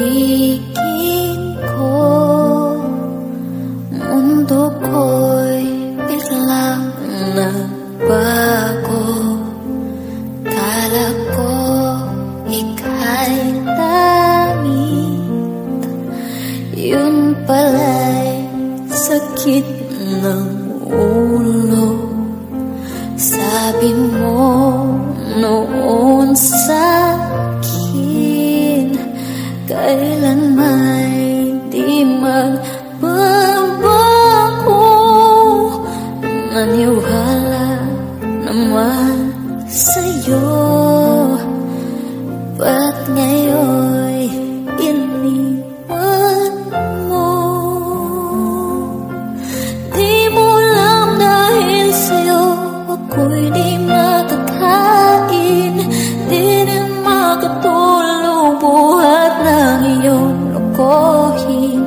paligid ko, mundo ko'y biglang nagbago. Kala ko ika'y langit, yun pala'y sakit ng ulo. Sabi mo noon sa'kin, kailan may di magbabago. Naniwala naman sa'yo, ba't ngayon'y iniwan mo? Di mo lang dahil sa'yo ako'y di makakain, di rin makatulog buhat ng iyong lokohin.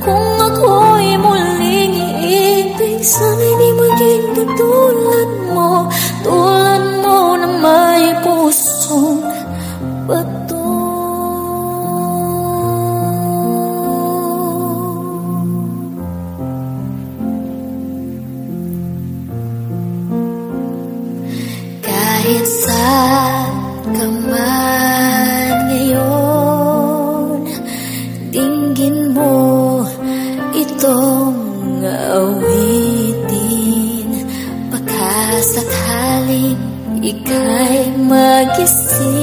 Kung ako'y muling iibig, sana'y di maging katulad mo, tulad mo na may pusong bato. Kahit saan ka man ngayon, dinggin mo itong awitin. Baka sakaling ika'y magising,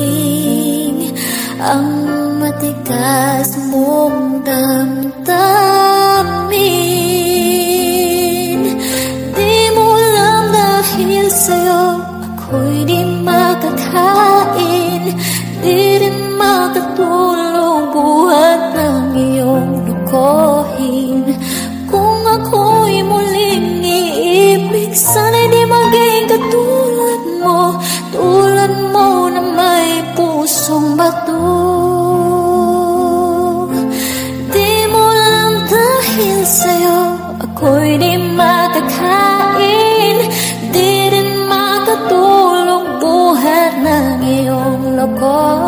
ang matigas mong damdamin. Di mo lang dahil sa'yo ako'y di makakain, di rin makatulog buhat ng iyong lokohin. Kung ako'y muling iibig, sana'y di maging katulad mo, tulad mo na may pusong bato. Di mo lang dahil sa'yo ako'y di makakain, di rin makatulog buhat ng iyong lokohin.